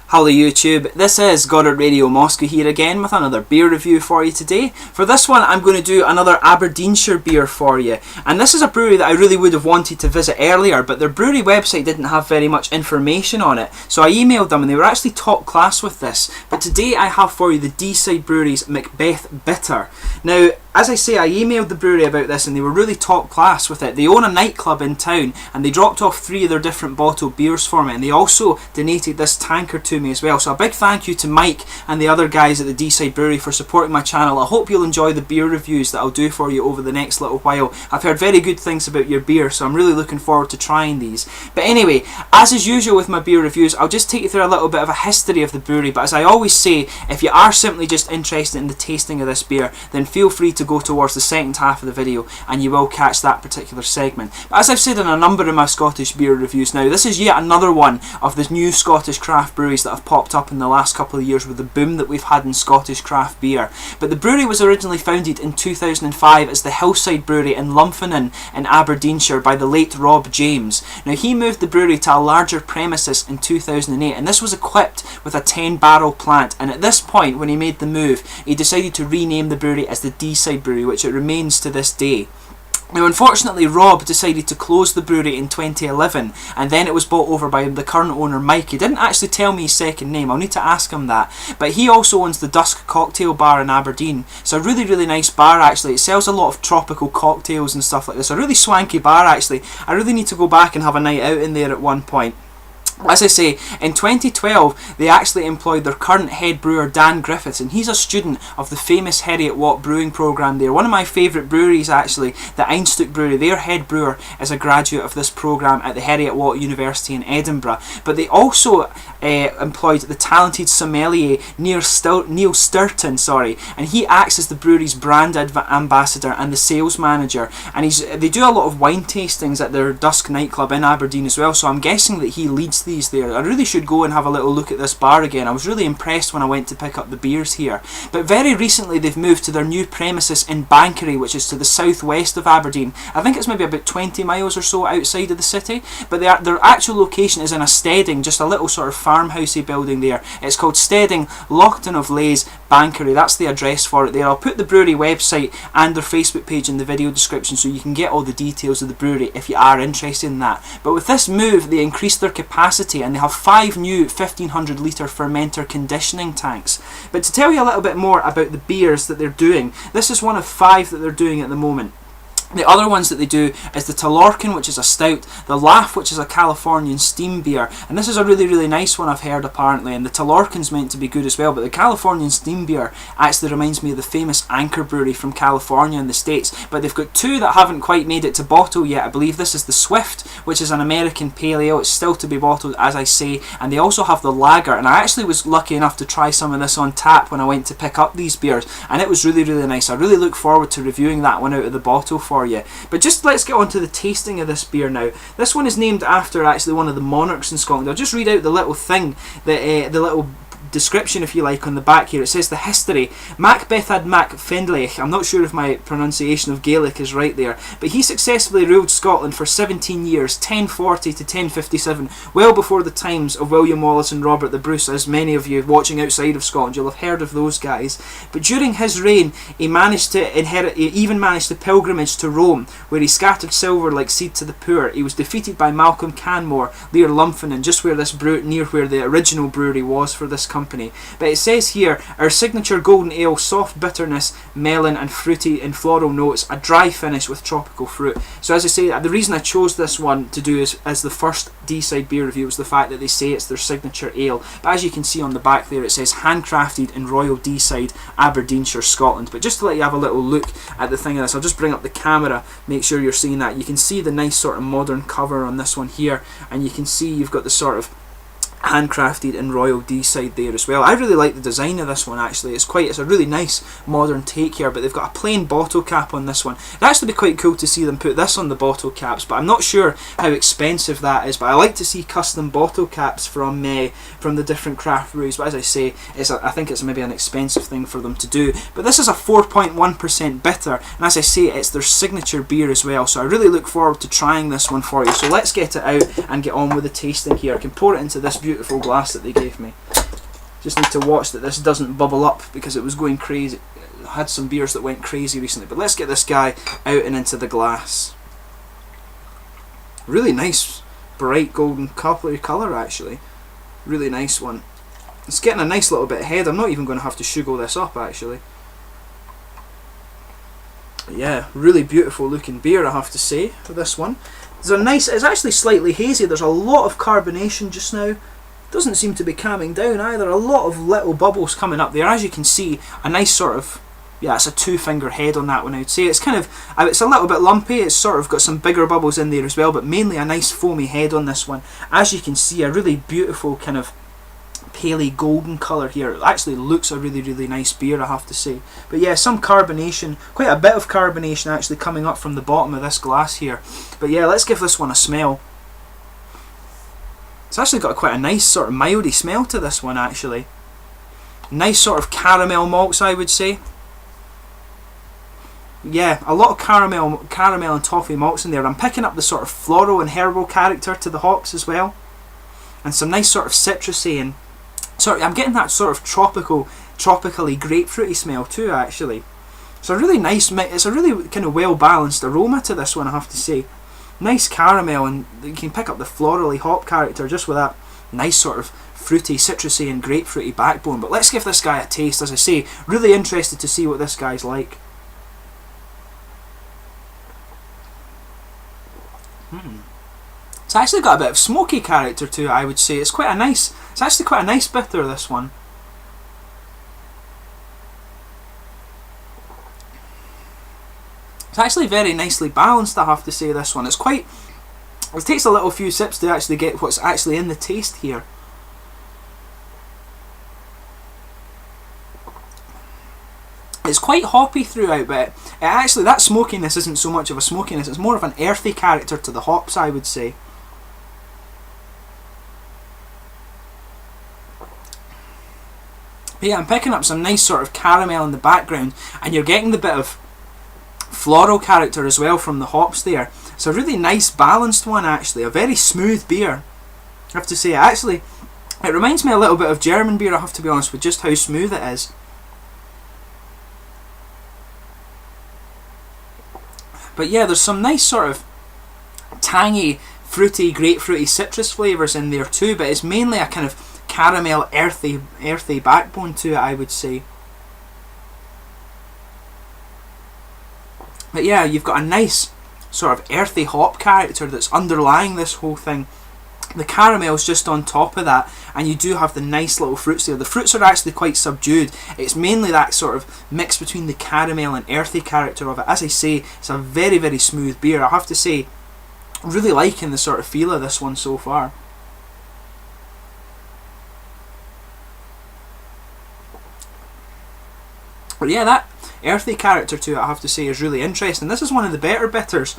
Hello YouTube, this is Goddard Radio Moscow here again with another beer review for you today. For this one I'm going to do another Aberdeenshire beer for you, and this is a brewery that I really would have wanted to visit earlier, but their brewery website didn't have very much information on it, so I emailed them and they were actually top class with this. But today I have for you the Deeside Brewery's MacBeth Bitter. Now, as I say, I emailed the brewery about this and they were really top class with it. They own a nightclub in town and they dropped off 3 of their different bottled beers for me, and they also donated this tankard to me as well. So a big thank you to Mike and the other guys at the Deeside Brewery for supporting my channel. I hope you'll enjoy the beer reviews that I'll do for you over the next little while. I've heard very good things about your beer, so I'm really looking forward to trying these. But anyway, as is usual with my beer reviews, I'll just take you through a little bit of a history of the brewery. But as I always say, if you are simply just interested in the tasting of this beer, then feel free to go towards the second half of the video and you will catch that particular segment. But as I've said in a number of my Scottish beer reviews now, this is yet another one of the new Scottish craft breweries that have popped up in the last couple of years with the boom that we've had in Scottish craft beer. But the brewery was originally founded in 2005 as the Hillside Brewery in Lumphanan in Aberdeenshire by the late Rob James. Now, he moved the brewery to a larger premises in 2008, and this was equipped with a 10-barrel plant, and at this point when he made the move he decided to rename the brewery as the Deeside Brewery, which it remains to this day. Now, unfortunately, Rob decided to close the brewery in 2011, and then it was bought over by the current owner, Mike. He didn't actually tell me his second name, I'll need to ask him that. But he also owns the Dusk Cocktail Bar in Aberdeen. It's a really nice bar actually. It sells a lot of tropical cocktails and stuff like this. A really swanky bar actually. I really need to go back and have a night out in there at one point. As I say, in 2012 they actually employed their current head brewer Dan Griffiths, and he's a student of the famous Heriot-Watt brewing programme there. One of my favourite breweries actually, the Einstök Brewery, their head brewer is a graduate of this programme at the Heriot-Watt University in Edinburgh. But they also employed the talented sommelier Neil Sturton, and he acts as the brewery's brand ambassador and the sales manager, and they do a lot of wine tastings at their Dusk nightclub in Aberdeen as well, so I'm guessing that he leads these there. I really should go and have a little look at this bar again. I was really impressed when I went to pick up the beers here. But very recently they've moved to their new premises in Banchory, which is to the southwest of Aberdeen. I think it's maybe about 20 miles or so outside of the city, but their actual location is in a steading, just a little sort of farmhousey building there. It's called Steading, Lochton of Lays, Banchory. That's the address for it there. I'll put the brewery website and their Facebook page in the video description so you can get all the details of the brewery if you are interested in that. But with this move they increased their capacity and they have 5 new 1500 litre fermenter conditioning tanks. But to tell you a little bit more about the beers that they're doing, this is one of 5 that they're doing at the moment. The other ones that they do is the Talorcan, which is a stout, the Laugh, which is a Californian steam beer, and this is a really nice one I've heard apparently, and the Talorcan's meant to be good as well, but the Californian steam beer actually reminds me of the famous Anchor Brewery from California in the States. But they've got 2 that haven't quite made it to bottle yet. I believe this is the Swift, which is an American pale ale. It's still to be bottled, as I say, and they also have the Lager, and I actually was lucky enough to try some of this on tap when I went to pick up these beers, and it was really nice. I really look forward to reviewing that one out of the bottle for you. But just let's get on to the tasting of this beer now. This one is named after actually one of the monarchs in Scotland. I'll just read out the little thing, the little description if you like on the back here. It says the history. MacBeth had Mac Fendlech. I'm not sure if my pronunciation of Gaelic is right there, but he successfully ruled Scotland for 17 years, 1040 to 1057, well before the times of William Wallace and Robert the Bruce, as many of you watching outside of Scotland you'll have heard of those guys. But during his reign he even managed the pilgrimage to Rome, where he scattered silver like seed to the poor. He was defeated by Malcolm Canmore near Lumphanan, just where this near where the original brewery was for this company. But it says here, our signature golden ale, soft bitterness, melon and fruity and floral notes, a dry finish with tropical fruit. So as I say, the reason I chose this one to do as the first Deeside beer review was the fact that they say it's their signature ale. But as you can see on the back there, it says handcrafted in Royal Deeside, Aberdeenshire, Scotland. But just to let you have a little look at the thing of this, I'll just bring up the camera, make sure you're seeing that. You can see the nice sort of modern cover on this one here, and you can see you've got the sort of handcrafted in Royal Deeside there as well. I really like the design of this one actually. It's a really nice modern take here, but they've got a plain bottle cap on this one. It'd actually be quite cool to see them put this on the bottle caps, but I'm not sure how expensive that is. But I like to see custom bottle caps from the different craft breweries. But as I say, I think it's maybe an expensive thing for them to do. But this is a 4.1% bitter, and as I say, it's their signature beer as well. So I really look forward to trying this one for you. So let's get it out and get on with the tasting here. I can pour it into this beautiful glass that they gave me. Just need to watch that this doesn't bubble up because it was going crazy. I had some beers that went crazy recently, but let's get this guy out and into the glass. Really nice, bright golden coppery colour actually. Really nice one. It's getting a nice little bit ahead. I'm not even going to have to sugar this up actually. But yeah, really beautiful looking beer, I have to say, for this one. There's a nice, it's actually slightly hazy. There's a lot of carbonation just now. Doesn't seem to be calming down either. A lot of little bubbles coming up there. As you can see, a nice sort of, yeah, it's a 2-finger head on that one, I would say. It's kind of, it's a little bit lumpy. It's sort of got some bigger bubbles in there as well, but mainly a nice foamy head on this one. As you can see, a really beautiful kind of paley golden colour here. It actually looks a really, really nice beer, I have to say. But yeah, some carbonation, quite a bit of carbonation actually coming up from the bottom of this glass here. But yeah, let's give this one a smell. It's actually got quite a nice sort of mildy smell to this one actually. Nice sort of caramel malts, I would say. Yeah, a lot of caramel and toffee malts in there. I'm picking up the sort of floral and herbal character to the hops as well. And some nice sort of citrusy and I'm getting that sort of tropically grapefruity smell too actually. It's a really nice, it's a really kind of well balanced aroma to this one, I have to say. Nice caramel, and you can pick up the florally hop character just with that nice sort of fruity, citrusy and grapefruity backbone. But let's give this guy a taste. As I say, really interested to see what this guy's like. It's actually got a bit of smoky character to it, I would say. It's actually quite a nice bitter, this one. It's actually very nicely balanced, I have to say, this one. It takes a little few sips to actually get what's actually in the taste here. It's quite hoppy throughout, but actually that smokiness isn't so much of a smokiness, it's more of an earthy character to the hops, I would say. But yeah, I'm picking up some nice sort of caramel in the background, and you're getting the bit of floral character as well from the hops there. It's a really nice balanced one actually, a very smooth beer, I have to say. Actually, it reminds me a little bit of German beer, I have to be honest, with just how smooth it is. But yeah, there's some nice sort of tangy, fruity, grapefruity, citrus flavours in there too, but it's mainly a kind of caramel, earthy backbone to it, I would say. But yeah, you've got a nice sort of earthy hop character that's underlying this whole thing. The caramel's just on top of that, and you do have the nice little fruits there. The fruits are actually quite subdued. It's mainly that sort of mix between the caramel and earthy character of it. As I say, it's a very, very smooth beer. I have to say, really liking the sort of feel of this one so far. But yeah, that earthy character to it, I have to say, is really interesting. This is one of the better bitters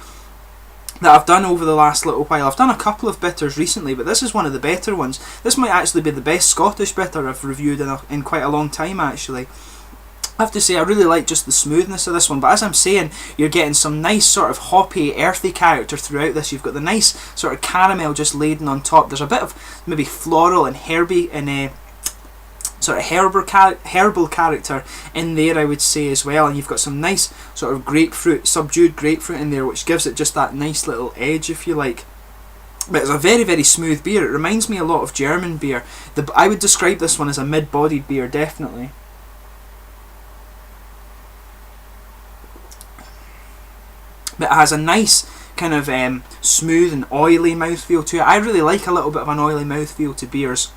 that I've done over the last little while. I've done a couple of bitters recently, but this is one of the better ones. This might actually be the best Scottish bitter I've reviewed in quite a long time actually. I have to say, I really like just the smoothness of this one, but as I'm saying, you're getting some nice sort of hoppy, earthy character throughout this. You've got the nice sort of caramel just laden on top. There's a bit of maybe floral and herby and sort of herbal character in there, I would say, as well. And you've got some nice sort of grapefruit, subdued grapefruit in there, which gives it just that nice little edge, if you like. But it's a very, very smooth beer. It reminds me a lot of German beer. I would describe this one as a mid-bodied beer, definitely. But it has a nice kind of smooth and oily mouthfeel to it. I really like a little bit of an oily mouthfeel to beers.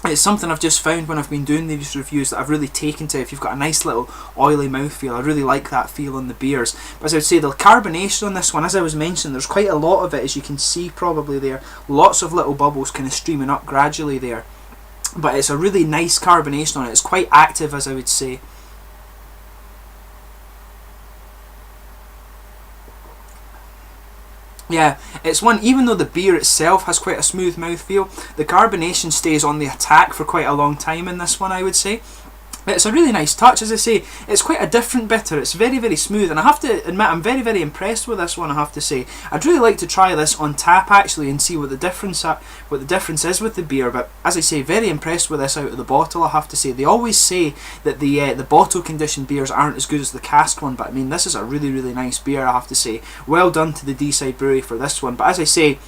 It's something I've just found when I've been doing these reviews that I've really taken to. If you've got a nice little oily mouthfeel, I really like that feel on the beers. But as I would say, the carbonation on this one, as I was mentioning, there's quite a lot of it, as you can see probably there. Lots of little bubbles kind of streaming up gradually there. But it's a really nice carbonation on it. It's quite active, as I would say. Yeah, it's one, even though the beer itself has quite a smooth mouthfeel, the carbonation stays on the attack for quite a long time in this one, I would say. It's a really nice touch. As I say, it's quite a different bitter. It's very, very smooth, and I have to admit I'm very, very impressed with this one, I have to say. I'd really like to try this on tap actually and see what the difference is with the beer, but as I say, very impressed with this out of the bottle, I have to say. They always say that the bottle conditioned beers aren't as good as the cask one, but I mean, this is a really, really nice beer, I have to say. Well done to the Deeside Brewery for this one. But as I say,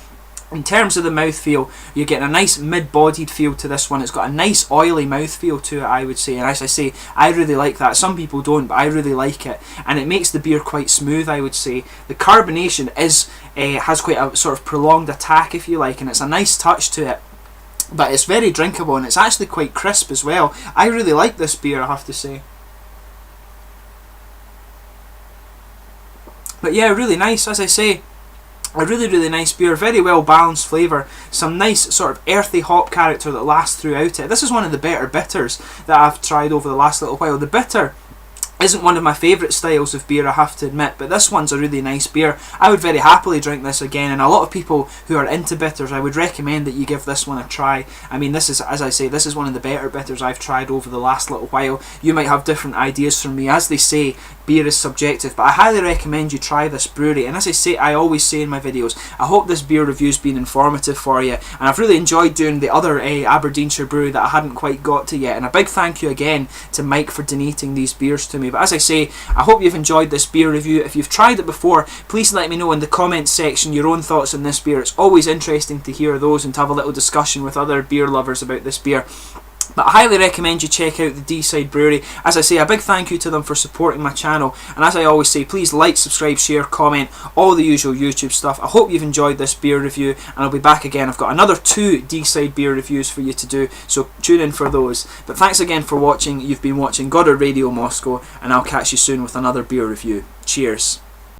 in terms of the mouthfeel, you're getting a nice mid-bodied feel to this one. It's got a nice oily mouthfeel to it, I would say. And as I say, I really like that. Some people don't, but I really like it. And it makes the beer quite smooth, I would say. The carbonation has quite a sort of prolonged attack, if you like, and it's a nice touch to it. But it's very drinkable, and it's actually quite crisp as well. I really like this beer, I have to say. But yeah, really nice, as I say. A really, really nice beer, very well balanced flavour, some nice sort of earthy hop character that lasts throughout it. This is one of the better bitters that I've tried over the last little while. The bitter isn't one of my favourite styles of beer, I have to admit, but this one's a really nice beer. I would very happily drink this again, and a lot of people who are into bitters, I would recommend that you give this one a try. I mean, this is, as I say, this is one of the better bitters I've tried over the last little while. You might have different ideas from me. As they say, beer is subjective, but I highly recommend you try this brewery. And as I say, I always say in my videos, I hope this beer review's been informative for you, and I've really enjoyed doing the other Aberdeenshire brewery that I hadn't quite got to yet. And a big thank you again to Mike for donating these beers to me. But as I say, I hope you've enjoyed this beer review. If you've tried it before, please let me know in the comments section your own thoughts on this beer. It's always interesting to hear those and to have a little discussion with other beer lovers about this beer. But I highly recommend you check out the Deeside Brewery. As I say, a big thank you to them for supporting my channel. And as I always say, please like, subscribe, share, comment, all the usual YouTube stuff. I hope you've enjoyed this beer review, and I'll be back again. I've got another 2 Deeside beer reviews for you to do, so tune in for those. But thanks again for watching. You've been watching Goddard Radio Moscow, and I'll catch you soon with another beer review. Cheers.